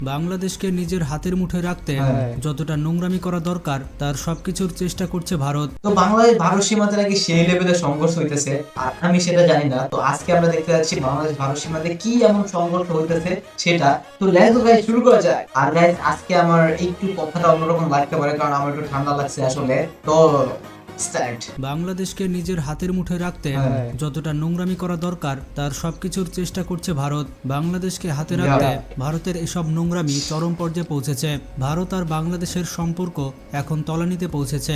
বাংলাদেশকে নিজের হাতের মুঠোয় রাখতে যতটা নোংরামি করা দরকার তার সবকিছুর চেষ্টা করছে ভারত। তো বাংলাদেশ ভারত সীমান্তে নাকি সেই লেভেলের সংঘর্ষ হইতেছে, আর আমি সেটা জানি না। তো আজকে আমরা দেখতে যাচ্ছি বাংলাদেশ ভারত সীমান্তে কি এমন সংঘর্ষ হইতেছে সেটা। তো লেটস গো গাইস, শুরু করা যায়। আর গাইস, আজকে আমার একটু কথাটা অন্যরকম লাগতে পারে কারণ আমার একটু ঠান্ডা লাগছে আসলে। তো স্টার্ট। বাংলাদেশকে নিজের হাতের মুঠোয় রাখতে যতটা নোংরামি করা দরকার তার সবকিছুর চেষ্টা করছে ভারত। বাংলাদেশকে হাতে রাখতে ভারতের এসব নোংরামি চরম পর্যায়ে পৌঁছেছে। ভারত আর বাংলাদেশের সম্পর্ক এখন তলানিতে পৌঁছেছে।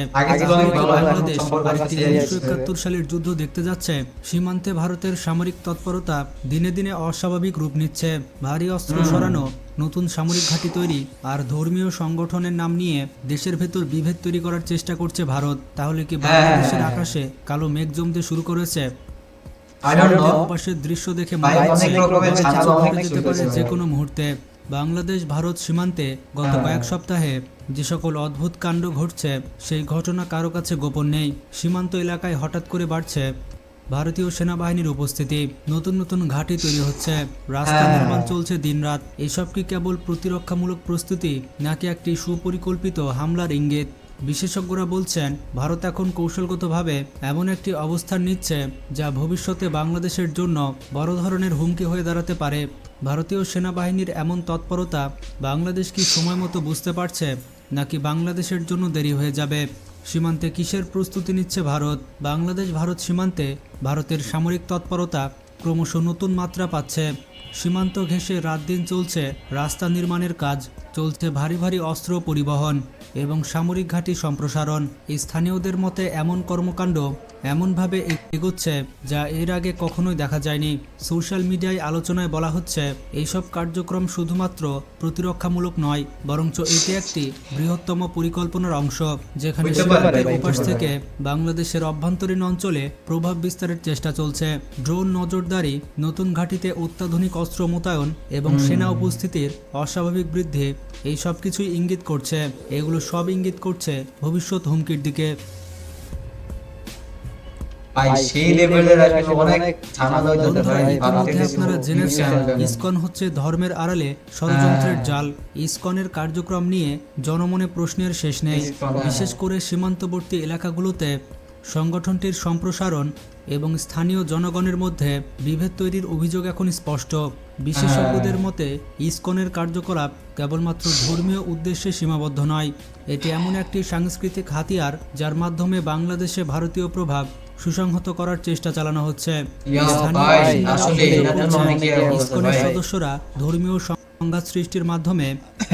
বাংলাদেশ 1971 সালের যুদ্ধ দেখতে যাচ্ছে। সীমান্তে ভারতের সামরিক তৎপরতা দিনে দিনে অস্বাভাবিক রূপ নিচ্ছে। ভারী অস্ত্র সরানো, নতুন সামরিক ঘাঁটি তৈরি আর ধর্মীয় সংগঠনের নাম নিয়ে দেশের ভেতর বিভেদ তৈরি করার চেষ্টা করছে ভারত। তাহলে কি বাংলাদেশের আকাশে কালো মেঘ জমতে শুরু করেছে? ওপাশের দৃশ্য দেখে মনে হচ্ছে যেতে পারে যে কোনো মুহূর্তে। বাংলাদেশ ভারত সীমান্তে গত কয়েক সপ্তাহে যে সকল অদ্ভুত কাণ্ড ঘটছে সেই ঘটনা কারো কাছে গোপন নেই। সীমান্ত এলাকায় হঠাৎ করে বাড়ছে ভারতীয় সেনাবাহিনীর উপস্থিতি, নতুন নতুন ঘাঁটি তৈরি হচ্ছে, রাস্তা নির্মাণ চলছে দিনরাত। এসব কি কেবল প্রতিরক্ষামূলক প্রস্তুতি নাকি একটি সুপরিকল্পিত হামলার ইঙ্গিত? বিশেষজ্ঞরা বলছেন ভারত এখন কৌশলগতভাবে এমন একটি অবস্থান নিচ্ছে যা ভবিষ্যতে বাংলাদেশের জন্য বড় ধরনের হুমকি হয়ে দাঁড়াতে পারে। ভারতীয় সেনাবাহিনীর এমন তৎপরতা বাংলাদেশ কি সময় মতো বুঝতে পারছে নাকি বাংলাদেশের জন্য দেরি হয়ে যাবে? সীমান্তে কিসের প্রস্তুতি নিচ্ছে ভারত? বাংলাদেশ ভারত সীমান্তে ভারতের সামরিক তৎপরতা ক্রমশ নতুন মাত্রা পাচ্ছে। সীমান্ত ঘেঁষে রাত দিন চলছে রাস্তা নির্মাণের কাজ, চলছে ভারী ভারী অস্ত্র পরিবহন এবং সামরিক ঘাঁটি সম্প্রসারণ। স্থানীয়দের মতে এমন কর্মকাণ্ড এমনভাবে এগোচ্ছে যা এর আগে কখনোই দেখা যায়নি। সোশ্যাল মিডিয়ায় আলোচনায় বলা হচ্ছে এইসব কার্যক্রম শুধুমাত্র প্রতিরক্ষামূলক নয়, বরঞ্চ এটি একটি বৃহত্তম পরিকল্পনার অংশ যেখানে সীমান্তের ওপাশ থেকে বাংলাদেশের অভ্যন্তরীণ অঞ্চলে প্রভাব বিস্তারের চেষ্টা চলছে। ড্রোন নজরদারি, নতুন ঘাঁটিতে অত্যাধুনিক অস্ত্র মোতায়েন এবং সেনা উপস্থিতির অস্বাভাবিক বৃদ্ধি, এই সব কিছুই ইঙ্গিত করছে। এগুলো সব ইঙ্গিত করছে ভবিষ্যৎ হুমকির দিকে। আপনারা জেনেছেন ইসকন হচ্ছে ধর্মের আড়ালে ষড়যন্ত্রের জাল। ইসকনের কার্যক্রম নিয়ে জনমনে প্রশ্নের শেষ নেই। বিশেষ করে সীমান্তবর্তী এলাকাগুলোতে সংগঠনটির সম্প্রসারণ এবং স্থানীয় জনগণের মধ্যে বিভেদ তৈরির অভিযোগ এখন স্পষ্ট। বিশেষজ্ঞদের মতে ইসকনের কার্যকলাপ কেবলমাত্র ধর্মীয় উদ্দেশ্যে সীমাবদ্ধ নয়, এটি এমন একটি সাংস্কৃতিক হাতিয়ার যার মাধ্যমে বাংলাদেশে ভারতীয় প্রভাব সুসংহত করার চেষ্টা চালানো হচ্ছে। ইসকনের সদস্যরা ধর্মীয় সংঘাত সৃষ্টির মাধ্যমে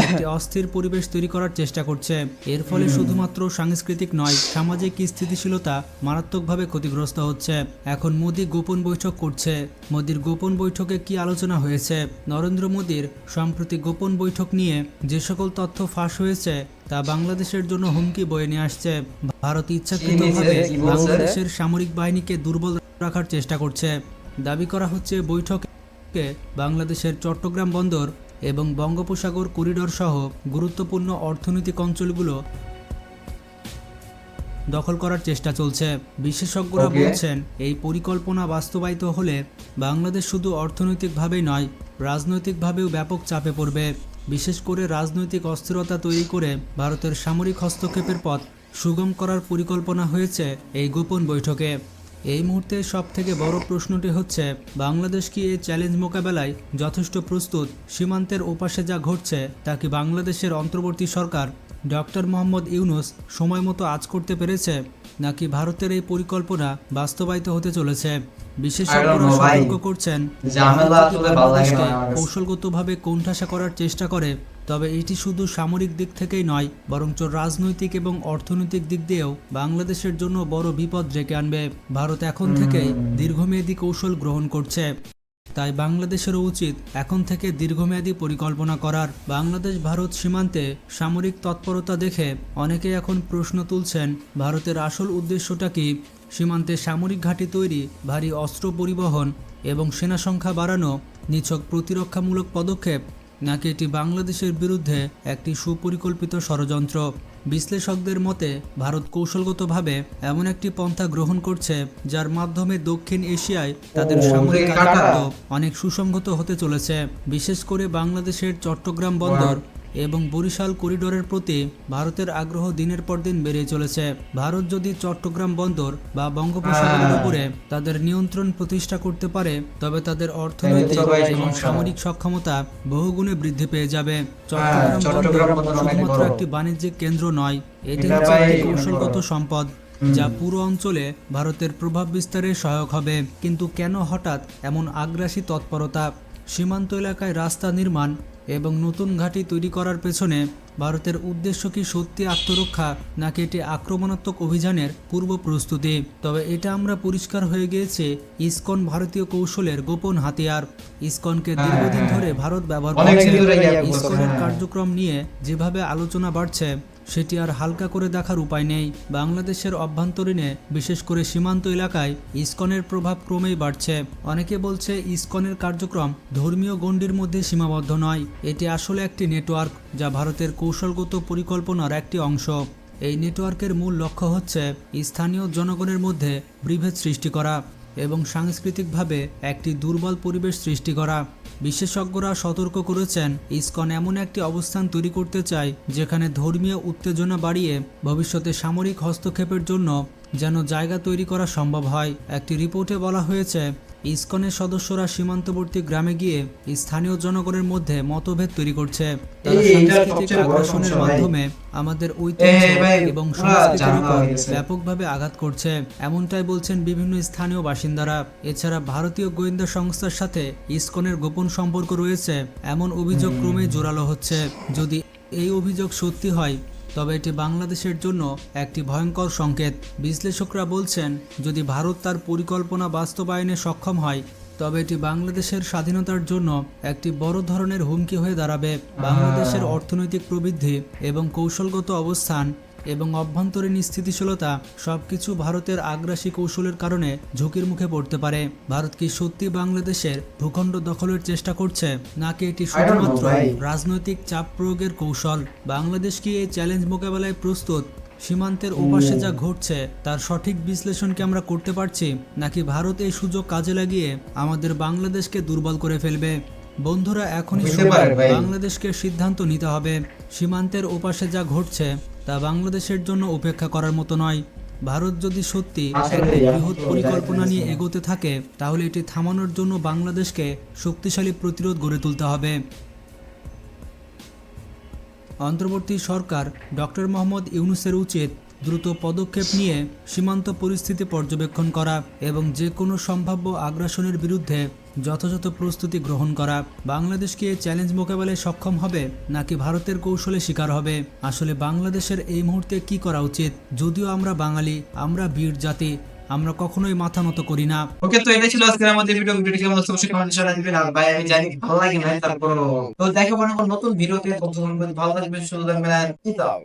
একটি অস্থির পরিবেশ তৈরি করার চেষ্টা করছে। এর ফলে শুধুমাত্র সাংস্কৃতিক নয়, সামাজিক স্থিতিশীলতা মারাত্মকভাবে ক্ষতিগ্রস্ত হচ্ছে। এখন মোদি গোপন বৈঠক করছে। মোদির গোপন বৈঠকে কি আলোচনা হয়েছে? নরেন্দ্র মোদির সম্প্রতি গোপন বৈঠক নিয়ে যে সকল তথ্য ফাঁস হয়েছে তা বাংলাদেশের জন্য হুমকি বয়ে নিয়ে আসছে। ভারত ইচ্ছাকৃতভাবে বাংলাদেশের সামরিক বাহিনীকে দুর্বল রাখার চেষ্টা করছে। দাবি করা হচ্ছে বৈঠকে বাংলাদেশের চট্টগ্রাম বন্দর এবং বঙ্গোপসাগর করিডোর সহ গুরুত্বপূর্ণ অর্থনৈতিক অঞ্চলগুলো দখল করার চেষ্টা চলছে। বিশেষজ্ঞরা বলছেন এই পরিকল্পনা বাস্তবায়িত হলে বাংলাদেশ শুধু অর্থনৈতিকভাবেই নয়, রাজনৈতিকভাবেও ব্যাপক চাপে পড়বে। বিশেষ করে রাজনৈতিক অস্থিরতা তৈরি করে ভারতের সামরিক হস্তক্ষেপের পথ সুগম করার পরিকল্পনা হয়েছে এই গোপন বৈঠকে। এই মুহূর্তে সবথেকে বড় প্রশ্নটি হচ্ছে বাংলাদেশ কি এই চ্যালেঞ্জ মোকাবেলায় যথেষ্ট প্রস্তুত? সীমান্তের ওপাশে যা ঘটছে তা কি বাংলাদেশের অন্তর্বর্তী সরকার ডক্টর মোহাম্মদ ইউনূস সময় মতো আঁচ করতে পেরেছে, নাকি ভারতের এই পরিকল্পনা বাস্তবায়িত হতে চলেছে? বিশেষজ্ঞরা সতর্ক করছেন বাংলাদেশকে কৌশলগতভাবে কোণঠাসা করার চেষ্টা করে তবে এটি শুধু সামরিক দিক থেকেই নয়, বরঞ্চ রাজনৈতিক এবং অর্থনৈতিক দিক দিয়েও বাংলাদেশের জন্য বড় বিপদ ডেকে আনবে। ভারত এখন থেকেই দীর্ঘমেয়াদী কৌশল গ্রহণ করছে, তাই বাংলাদেশেরও উচিত এখন থেকে দীর্ঘমেয়াদী পরিকল্পনা করার। বাংলাদেশ ভারত সীমান্তে সামরিক তৎপরতা দেখে অনেকেই এখন প্রশ্ন তুলছেন ভারতের আসল উদ্দেশ্যটা কি? সীমান্তে সামরিক ঘাঁটি তৈরি, ভারী অস্ত্র পরিবহন এবং সেনা সংখ্যা বাড়ানো, নিছক প্রতিরক্ষামূলক পদক্ষেপ, নাকি এটি বাংলাদেশের বিরুদ্ধে একটি সুপরিকল্পিত ষড়যন্ত্র? বিশ্লেষকদের মতে ভারত কৌশলগতভাবে এমন একটি পন্থা গ্রহণ করছে যার মাধ্যমে দক্ষিণ এশিয়ায় তাদের সামরিক কাঠামো অনেক সুসংহত হতে চলেছে। বিশেষ করে বাংলাদেশের চট্টগ্রাম বন্দর এবং বরিশাল করিডোরের প্রতি ভারতের আগ্রহ দিনের পর দিন বেড়ে চলেছে। ভারত যদি চট্টগ্রাম বন্দর বা বঙ্গোপসাগরের উপরে তাদের নিয়ন্ত্রণ প্রতিষ্ঠা করতে পারে, তবে তাদের অর্থনৈতিক এবং সামরিক সক্ষমতা বহুগুণে বৃদ্ধি পেয়ে যাবে। চট্টগ্রাম বন্দর শুধুমাত্র একটি বাণিজ্যিক কেন্দ্র নয়, এটি হচ্ছে একটি কৌশলগত সম্পদ যা পুরো অঞ্চলে ভারতের প্রভাব বিস্তারে সহায়ক হবে। কিন্তু কেন হঠাৎ এমন আগ্রাসী তৎপরতা? সীমান্ত এলাকায় রাস্তা নির্মাণ এবং নতুন ঘাঁটি তৈরি করার পেছনে ভারতের উদ্দেশ্য কি সত্যি আত্মরক্ষা, নাকি এটি আক্রমণাত্মক অভিযানের পূর্ব প্রস্তুতি? তবে এটা আমরা পরিষ্কার হয়ে গিয়েছে ইসকন ভারতীয় কৌশলের গোপন হাতিয়ার। ইসকনকে দীর্ঘদিন ধরে ভারত ব্যবহার করছে। ইসকনের কার্যক্রম নিয়ে যেভাবে আলোচনা বাড়ছে সেটি আর হালকা করে দেখার উপায় নেই। বাংলাদেশের অভ্যন্তরীণে বিশেষ করে সীমান্ত এলাকায় ইসকনের প্রভাব ক্রমেই বাড়ছে। অনেকে বলছে ইসকনের কার্যক্রম ধর্মীয় গণ্ডির মধ্যে সীমাবদ্ধ নয়, এটি আসলে একটি নেটওয়ার্ক যা ভারতের কৌশলগত পরিকল্পনার একটি অংশ। এই নেটওয়ার্কের মূল লক্ষ্য হচ্ছে স্থানীয় জনগণের মধ্যে বিভেদ সৃষ্টি করা এবং সাংস্কৃতিকভাবে একটি দুর্বল পরিবেশ সৃষ্টি করা। বিশেষজ্ঞরা সতর্ক করেছেন, ইসকন এমন একটি অবস্থান তৈরি করতে চায় যেখানে ধর্মীয় উত্তেজনা বাড়িয়ে ভবিষ্যতে সামরিক হস্তক্ষেপের জন্য যেন জায়গা তৈরি করা সম্ভব হয়। একটি রিপোর্টে বলা হয়েছে, ইসকনের সদস্যরা সীমান্তবর্তী গ্রামে গিয়ে স্থানীয় জনগণের মধ্যে মতভেদ তৈরি করছে। তারা সাংস্কৃতিক আগ্রাসনের মাধ্যমে আমাদের ঐতিহ্য এবং সংস্কৃতির উপর ব্যাপকভাবে আঘাত করছে, এমনটাই বলছেন বিভিন্ন স্থানীয় বাসিন্দারা। এছাড়া ভারতীয় গোয়েন্দা সংস্থার সাথে ইসকনের গোপন সম্পর্ক রয়েছে এমন অভিযোগ ক্রমেই জোরালো হচ্ছে। যদি এই অভিযোগ সত্যি হয় তবে এটি বাংলাদেশের জন্য একটি ভয়ঙ্কর সংকেত। বিশ্লেষকরা বলছেন, যদি ভারত তার পরিকল্পনা বাস্তবায়নে সক্ষম হয় তবে এটি বাংলাদেশের স্বাধীনতার জন্য একটি বড় ধরনের হুমকি হয়ে দাঁড়াবে। বাংলাদেশের অর্থনৈতিক প্রবৃদ্ধি এবং কৌশলগত অবস্থান এবং অভ্যন্তরীণ স্থিতিশীলতা সবকিছু ভারতের আগ্রাসী কৌশলের কারণে ঝুঁকির মুখে পড়তে পারে। ভারত কি সত্যি বাংলাদেশের ভূখণ্ড দখলের চেষ্টা করছে, নাকি এটি শুধুমাত্র রাজনৈতিক চাপ প্রয়োগের কৌশল? বাংলাদেশ কি এই চ্যালেঞ্জ মোকাবেলায় প্রস্তুত? সীমান্তের ওপাশে যা ঘটছে তার সঠিক বিশ্লেষণ কি আমরা করতে পারছি, নাকি ভারত এই সুযোগ কাজে লাগিয়ে আমাদের বাংলাদেশকে দুর্বল করে ফেলবে? বন্ধুরা, এখনই বাংলাদেশকে সিদ্ধান্ত নিতে হবে। সীমান্তের ওপাশে যা ঘটছে তা বাংলাদেশের জন্য উপেক্ষা করার মতো নয়। ভারত যদি সত্যি একটি বৃহৎ পরিকল্পনা নিয়ে এগোতে থাকে তাহলে এটি থামানোর জন্য বাংলাদেশকে শক্তিশালী প্রতিরোধ গড়ে তুলতে হবে। অন্তর্বর্তী সরকার ডক্টর মোহাম্মদ ইউনূসের উচিত দ্রুত পদক্ষেপ নিয়ে সীমান্ত পরিস্থিতি পর্যবেক্ষণ করা এবং যে কোনো সম্ভাব্য আগ্রাসনের বিরুদ্ধে যথাযথ প্রস্তুতি গ্রহণ করা। বাংলাদেশ কি এই চ্যালেঞ্জ মোকাবেলায় সক্ষম হবে, নাকি ভারতের কৌশলে শিকার হবে? আসলে বাংলাদেশের এই মুহূর্তে কি করা উচিত? যদিও আমরা বাঙালি, আমরা বীর জাতি, আমরা কখনোই মাথা নত করি না। ওকে, তো এটাই ছিল আজকের আমাদের ভিডিওটি কেমন লাগছে অবশ্যই কমেন্টে জানাতে দিবেন। আর ভাই, আমি জানি ভালো লাগে না, তারপর তো দেখো নতুন ভিডিওতে ভালো থাকবেন, সুস্থ থাকবেন।